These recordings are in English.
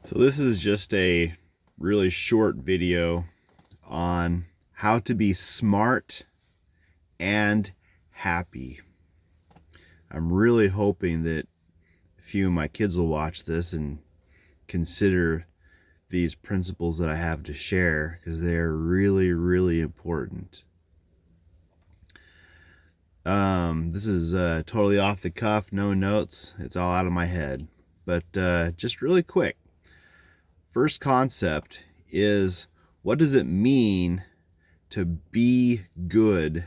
So this is just a really short video on how to be smart and happy. I'm really hoping that a few of my kids will watch this and consider these principles that I have to share, because they're really, really important. This is totally off the cuff, no notes. It's all out of my head. But just really quick. First concept is, what does it mean to be good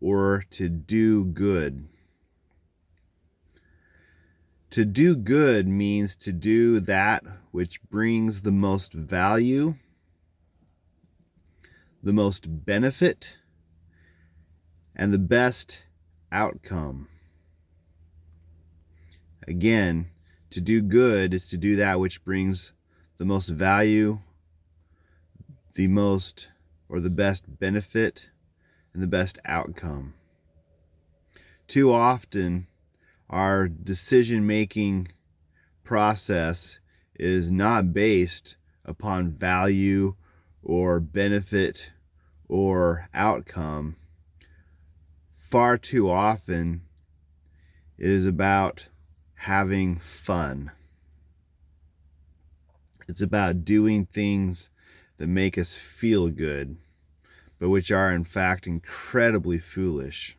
or to do good? To do good means to do that which brings the most value, the most benefit, and the best outcome. Again, to do good is to do that which brings the most value, the most or the best benefit, and the best outcome. Too often, our decision-making process is not based upon value or benefit or outcome. Far too often, it is about having fun. It's about doing things that make us feel good, but which are in fact incredibly foolish.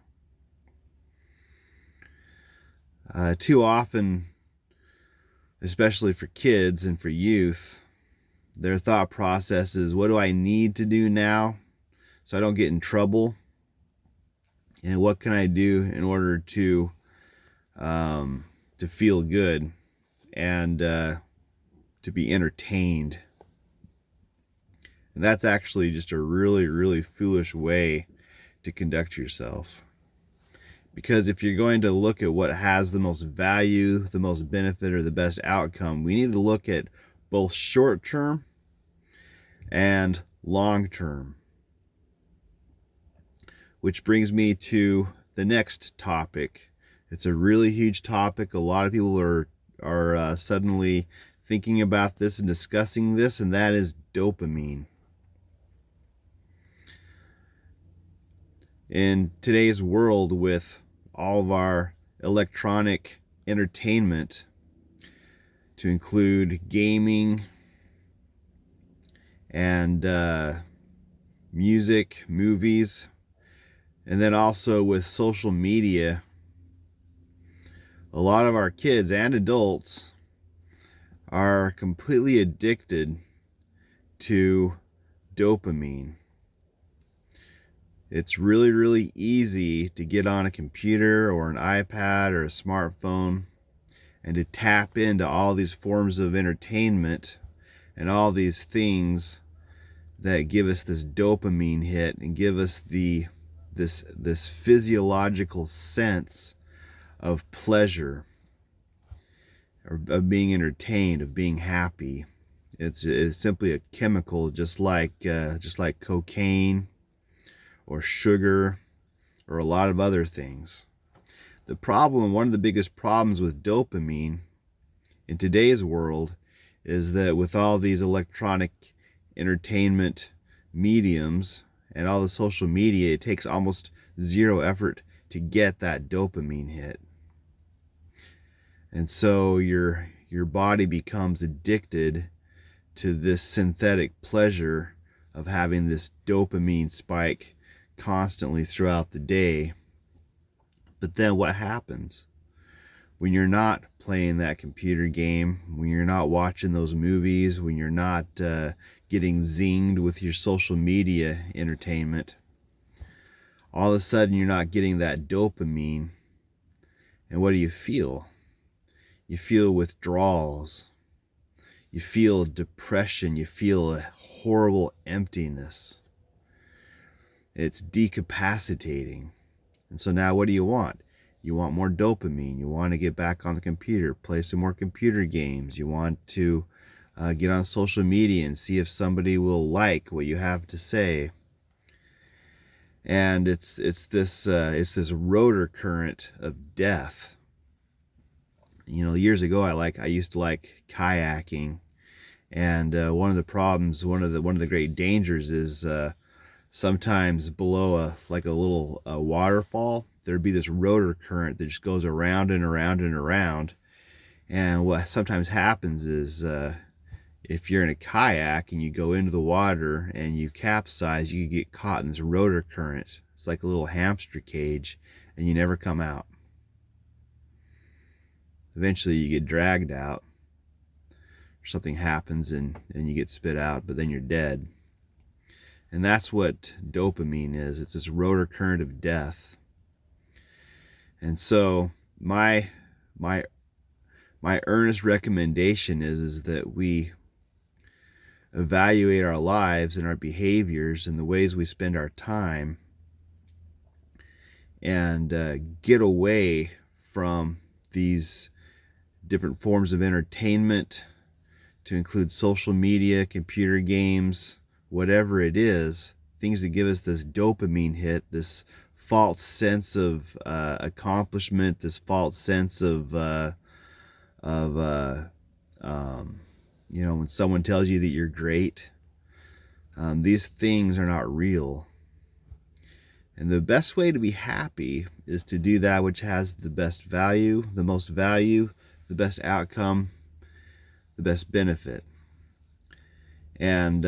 Too often, especially for kids and for youth, their thought process is, what do I need to do now so I don't get in trouble? And what can I do in order to feel good and to be entertained? And that's actually just a really, really foolish way to conduct yourself. Because if you're going to look at what has the most value, the most benefit, or the best outcome, we need to look at both short-term and long-term. Which brings me to the next topic. It's a really huge topic. A lot of people are suddenly thinking about this and discussing this, and that is dopamine. In today's world, with all of our electronic entertainment, to include gaming and music, movies, and then also with social media, a lot of our kids and adults are completely addicted to dopamine. It's really, really easy to get on a computer or an iPad or a smartphone and to tap into all these forms of entertainment and all these things that give us this dopamine hit and give us this physiological sense of pleasure, or of being entertained, of being happy. It's simply a chemical, just like cocaine or sugar or a lot of other things. The problem, one of the biggest problems with dopamine in today's world, is that with all these electronic entertainment mediums and all the social media, it takes almost zero effort to get that dopamine hit. And so your body becomes addicted to this synthetic pleasure of having this dopamine spike constantly throughout the day. But then what happens when you're not playing that computer game, when you're not watching those movies, when you're not getting zinged with your social media entertainment? All of a sudden you're not getting that dopamine, and what do you feel? You feel withdrawals, you feel depression, you feel a horrible emptiness. It's decapacitating. And so now what do you want? You want more dopamine. You want to get back on the computer, play some more computer games. You want to get on social media and see if somebody will like what you have to say. And it's this rotor current of death. You know, years ago I used to like kayaking, And one of the problems, one of the great dangers is sometimes below a little waterfall, there'd be this rotor current that just goes around and around and around. And what sometimes happens is if you're in a kayak and you go into the water and you capsize, you get caught in this rotor current. It's like a little hamster cage, and you never come out. Eventually you get dragged out, or something happens and you get spit out, but then you're dead. And that's what dopamine is. It's this rotor current of death. And so my earnest recommendation is that we evaluate our lives and our behaviors and the ways we spend our time, and get away from these different forms of entertainment, to include social media, computer games, whatever it is, things that give us this dopamine hit, this false sense of accomplishment, this false sense of you know, when someone tells you that you're great. These things are not real. And the best way to be happy is to do that which has the best value, the most value, the best outcome, the best benefit. And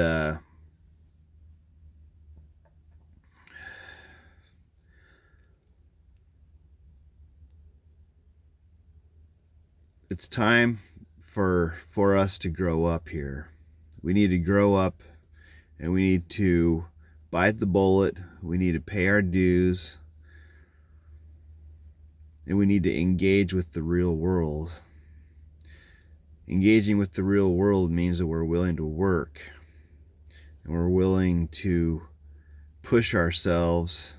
it's time for us to grow up here. We need to grow up, and we need to bite the bullet. We need to pay our dues, and we need to engage with the real world. Engaging with the real world means that we're willing to work, and we're willing to push ourselves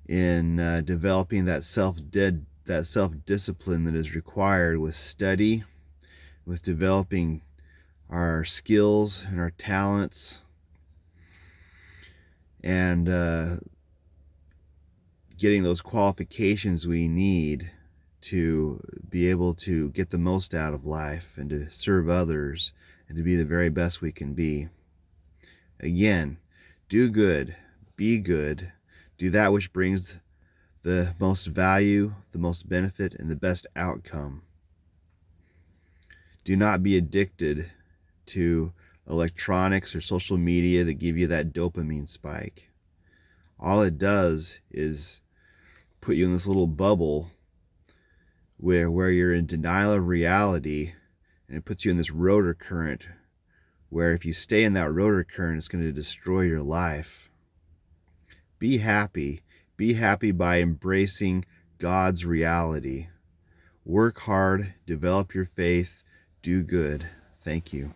in developing that self-discipline that is required with study, with developing our skills and our talents, and getting those qualifications we need to be able to get the most out of life and to serve others and to be the very best we can be. Again, do good, be good, do that which brings the most value, the most benefit, and the best outcome. Do not be addicted to electronics or social media that give you that dopamine spike. All it does is put you in this little bubble where you're in denial of reality, and it puts you in this rotor current where if you stay in that rotor current, it's going to destroy your life. Be happy. Be happy by embracing God's reality. Work hard, develop your faith, do good. Thank you.